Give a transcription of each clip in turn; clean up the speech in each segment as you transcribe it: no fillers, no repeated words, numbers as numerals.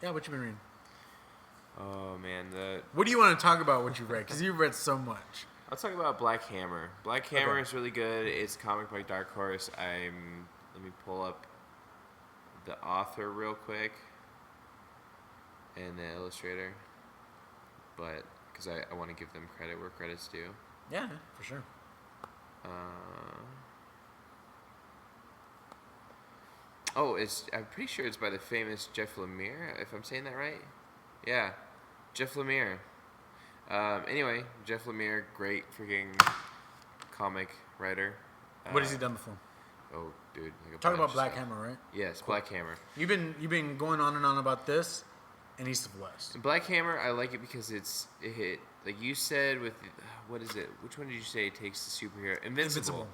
Yeah, what you been reading? Oh man, What do you want to talk about? What you read? Because you've read so much. I'll talk about Black Hammer. Black Hammer Okay. is really good. It's a comic by Dark Horse. Let me pull up the author real quick and the illustrator, but because I want to give them credit where credit's due. Yeah, for sure. I'm pretty sure it's by the famous Jeff Lemire, if I'm saying that right. Yeah, Jeff Lemire. Anyway, Jeff Lemire, great freaking comic writer. What has he done before? Oh, dude. Like Talking about Black Hammer, right? Yes, cool. Black Hammer. You've been going on and on about this and East of West. And Black Hammer, I like it because it hit, like you said with, what is it? Which one did you say takes the superhero? Invincible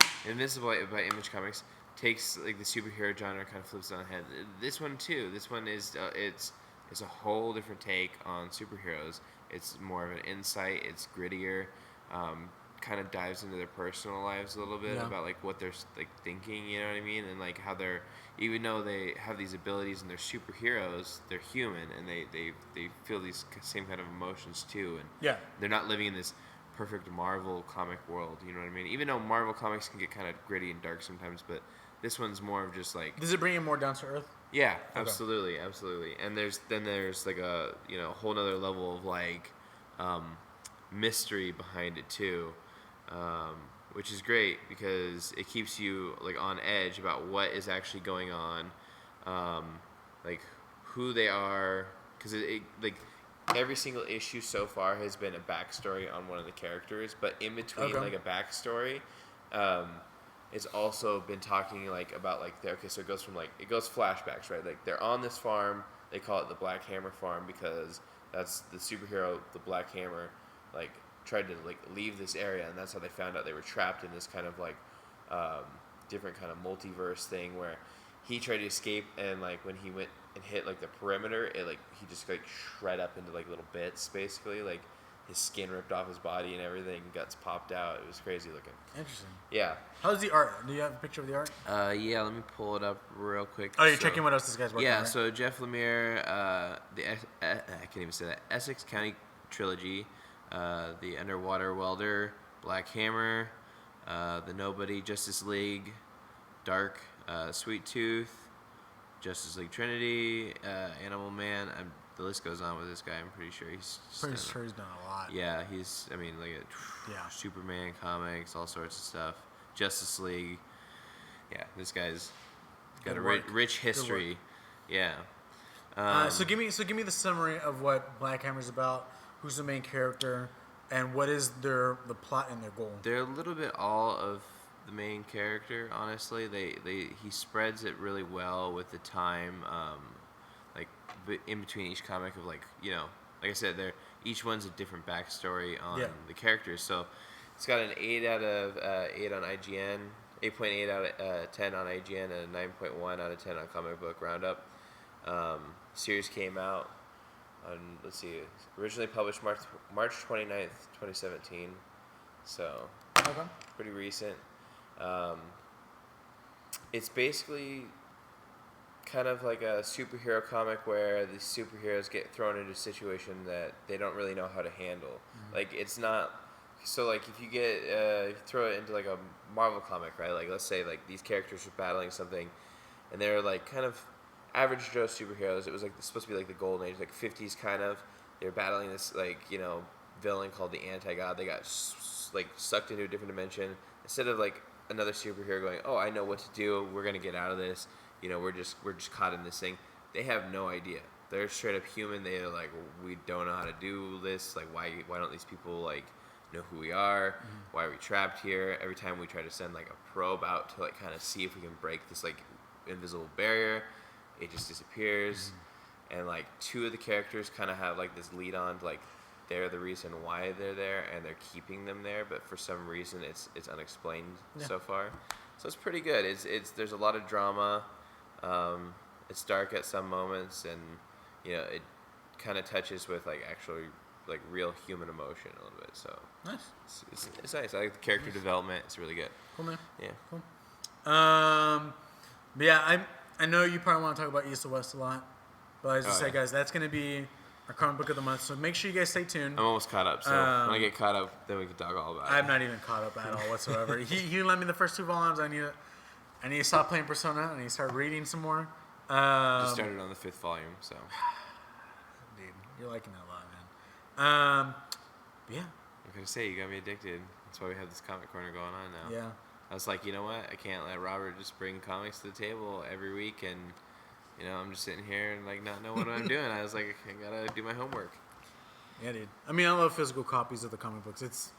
by Image Comics takes like the superhero genre, kind of flips it on the head. This one too. This one is it's a whole different take on superheroes. It's more of an insight. It's grittier. Kind of dives into their personal lives a little bit about like what they're like thinking. You know what I mean? And like how they're, even though they have these abilities and they're superheroes, they're human and they feel these same kind of emotions too. And they're not living in this perfect Marvel comic world. You know what I mean? Even though Marvel comics can get kind of gritty and dark sometimes, but this one's more of just like. Does it bring it more down to earth? Yeah, absolutely. And there's like a whole nother level of like mystery behind it too, which is great because it keeps you like on edge about what is actually going on, like who they are, because it like every single issue so far has been a backstory on one of the characters, but in between like a backstory. It's also been talking like about like so it goes flashbacks, right? Like they're on this farm, they call it the Black Hammer farm because that's the superhero, the Black Hammer, like tried to like leave this area, and that's how they found out they were trapped in this kind of like different kind of multiverse thing where he tried to escape, and like when he went and hit like the perimeter, it like he just like shred up into like little bits basically, like his skin ripped off his body and everything, guts popped out. It was crazy looking. Interesting. Yeah. How's the art? Do you have a picture of the art? Yeah, let me pull it up real quick. Oh, you're checking what else this guy's working on, right? So Jeff Lemire, I can't even say that, Essex County Trilogy, The Underwater Welder, Black Hammer, The Nobody, Justice League, Dark, Sweet Tooth, Justice League Trinity, Animal Man. The list goes on with this guy. I'm pretty sure he's done a lot. Yeah, Superman comics, all sorts of stuff. Justice League. Yeah, this guy's got a rich history. Yeah. So give me the summary of what Black Hammer's about. Who's the main character, and what is the plot and their goal? They're a little bit all of the main character. Honestly, he spreads it really well with the time. In between each comic of like I said, each one's a different backstory on the characters. So it's got an 8 out of 8 on IGN, 8.8 out of 10 on IGN, and a 9.1 out of 10 on Comic Book Roundup. Series came out on, let's see, originally published March 29th, 2017. So pretty recent. It's basically kind of like a superhero comic where the superheroes get thrown into a situation that they don't really know how to handle. Mm-hmm. Like it's not so like if you get if you throw it into like a Marvel comic, right? Like let's say like these characters are battling something, and they're like kind of average Joe superheroes. It was like supposed to be like the golden age, like 50s kind of. They're battling this like villain called the Anti-God. They got like sucked into a different dimension. Instead of like another superhero going, oh, I know what to do. We're gonna get out of this. We're just caught in this thing. They have no idea. They're straight up human. They're like, we don't know how to do this. Like, why don't these people like know who we are? Mm-hmm. Why are we trapped here? Every time we try to send like a probe out to like kind of see if we can break this like invisible barrier, it just disappears. Mm-hmm. And like 2 of the characters kind of have like this lead on to, like they're the reason why they're there and they're keeping them there, but for some reason it's unexplained so far. So it's pretty good. There's a lot of drama. It's dark at some moments, and it kind of touches with like actually like real human emotion a little bit. So nice. It's nice. I like the character development. It's really good. Cool, man. Yeah. Cool. But yeah, I know you probably want to talk about East or West a lot. But as I said, yeah. guys, that's going to be our comic book of the month. So make sure you guys stay tuned. I'm almost caught up, so when I get caught up, then we can talk all about it. I'm not even caught up at all whatsoever. he lent me the first 2 volumes. I need to stop playing Persona. I need to start reading some more. Just started on the 5th volume, so. Dude, you're liking it a lot, man. But yeah. I'm gonna say, you got me addicted. That's why we have this comic corner going on now. Yeah. I was like, you know what? I can't let Robert just bring comics to the table every week, and I'm just sitting here and like not know what I'm doing. I was like, I gotta do my homework. Yeah, dude. I mean, I love physical copies of the comic books.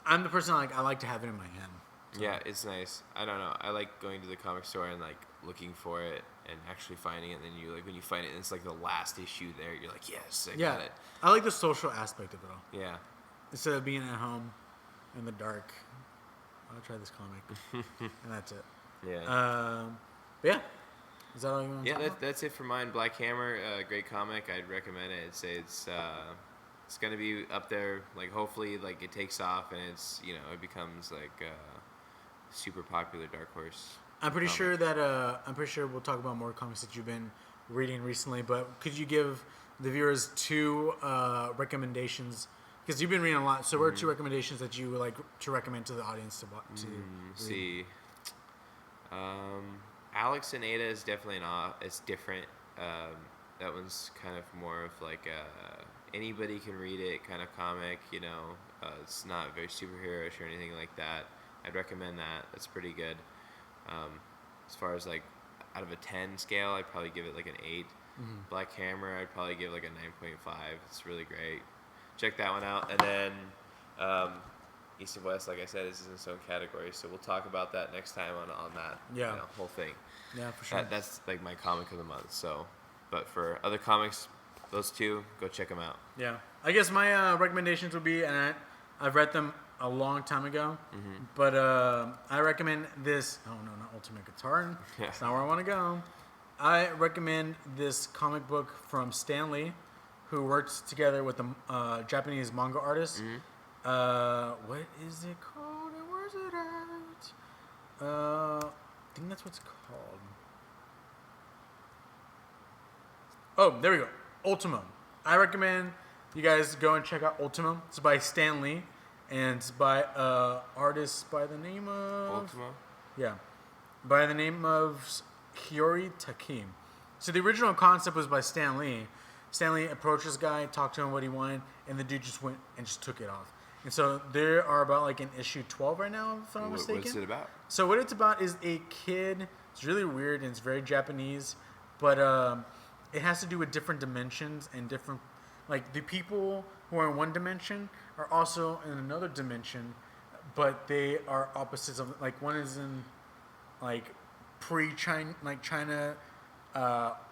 I'm the person I like to have it in my hand. So. Yeah, it's nice. I don't know. I like going to the comic store and like looking for it and actually finding it. And then you like when you find it, and it's like the last issue there. You're like, yes, I got it. I like the social aspect of it all. Yeah. Instead of being at home in the dark, I'll try this comic, and that's it. Yeah. But yeah. Is that all you want to talk about? That's it for mine. Black Hammer, great comic. I'd recommend it. I'd say it's gonna be up there. Like hopefully, like it takes off and it's it becomes like super popular dark horse. I'm pretty sure we'll talk about more comics that you've been reading recently. But could you give the viewers 2 recommendations? Because you've been reading a lot. So what are 2 recommendations that you would like to recommend to the audience to read? See. Alex and Ada is definitely it's different. That one's kind of more of like anybody can read it kind of comic. It's not very superhero-ish or anything like that. I'd recommend that. That's pretty good. As far as like out of a 10 scale, I'd probably give it like an 8. Black Hammer, I'd probably give like a 9.5. It's really great. Check that one out. And then East and West, like I said, is in its own category, so we'll talk about that next time on that whole thing. Yeah, for sure. That's like my comic of the month. So, but for other comics, those 2, go check them out. Yeah, I guess my recommendations would be, and I've read them a long time ago, but I recommend this. Oh no, not Ultimate Guitar. That's not where I want to go. I recommend this comic book from Stan Lee, who works together with a Japanese manga artist. What is it called? And where's it at? I think that's what's called. Oh, there we go. Ultimo. I recommend you guys go and check out Ultimo. It's by Stan Lee, and it's by artist by the name of Ultimo? Yeah, by the name of Hiyori Takim. So the original concept was by Stan Lee. Stan Lee approached this guy, talked to him what he wanted, and the dude just went and just took it off. And so there are about like in issue 12 right now, if I'm not mistaken. What's it about? So what it's about is a kid. It's really weird and it's very Japanese, but it has to do with different dimensions and different, like the people who are in one dimension are also in another dimension, but they are opposites of, like one is in like pre-China, like China,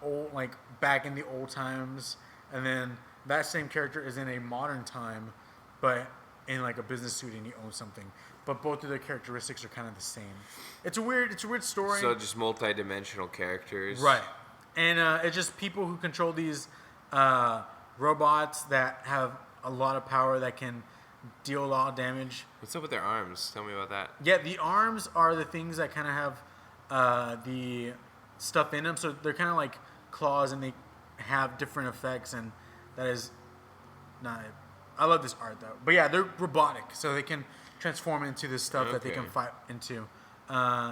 old, like back in the old times, and then that same character is in a modern time, but in like a business suit and he owns something. But both of their characteristics are kind of the same. It's a weird story. So just multi-dimensional characters. Right. And it's just people who control these robots that have a lot of power that can deal a lot of damage. What's up with their arms? Tell me about that. Yeah, the arms are the things that kind of have the stuff in them. So they're kind of like claws and they have different effects, and that is not... I love this art though. But yeah, they're robotic, so they can transform into this stuff that they can fight into.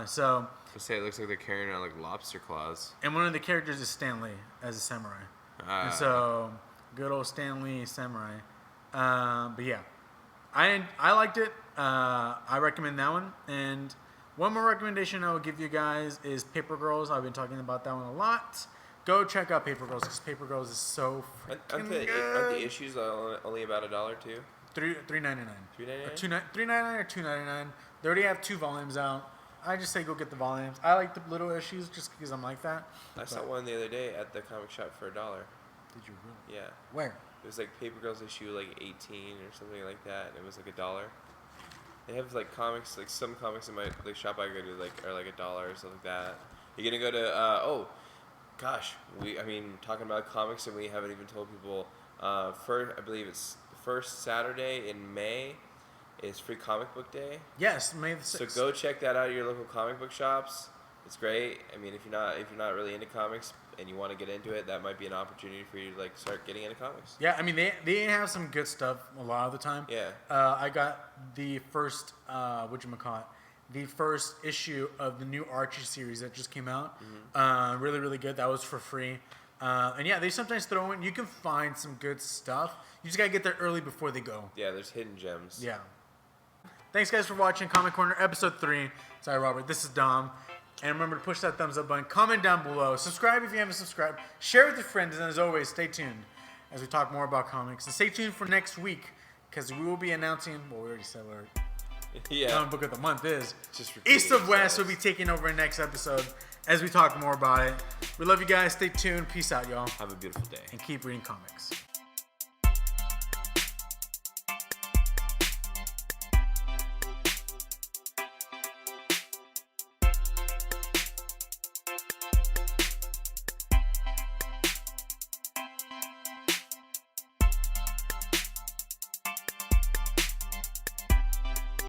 So... I say it looks like they're carrying around like lobster claws. And one of the characters is Stan Lee as a samurai. And so, good old Stan Lee samurai. But yeah, I liked it. I recommend that one. And one more recommendation I will give you guys is Paper Girls. I've been talking about that one a lot. Go check out Paper Girls because Paper Girls is so freaking good. Aren't the issues only about $1 too? $3.99. $3.99? $3.99 or $2.99. They already have 2 volumes out. I just say go get the volumes. I like the little issues just because I'm like that. I saw one the other day at the comic shop for $1. Did you really? Yeah. Where? It was like Paper Girls issue like 18 or something like that, and it was like $1. They have like comics, like some comics in my like shop I go to like are like $1 or something like that. You're gonna go to talking about comics and we haven't even told people. I believe it's the first Saturday in May. Is Free Comic Book Day. Yes, May the 6th. So go check that out at your local comic book shops. It's great. I mean, if you're not really into comics, and you want to get into it, that might be an opportunity for you to like start getting into comics. Yeah, I mean they have some good stuff a lot of the time. Yeah. I got the first the first issue of the new Archie series that just came out. Really, really good. That was for free. And yeah, they sometimes throw in. You can find some good stuff. You just gotta get there early before they go. Yeah, there's hidden gems. Yeah. Thanks guys for watching Comic Corner episode 3. Sorry, Robert. This is Dom. And remember to push that thumbs up button. Comment down below. Subscribe if you haven't subscribed. Share with your friends. And as always, stay tuned as we talk more about comics. And stay tuned for next week because we will be announcing. Well, we already said what our comic book of the month is. Just East of West will be taking over in next episode as we talk more about it. We love you guys. Stay tuned. Peace out, y'all. Have a beautiful day. And keep reading comics.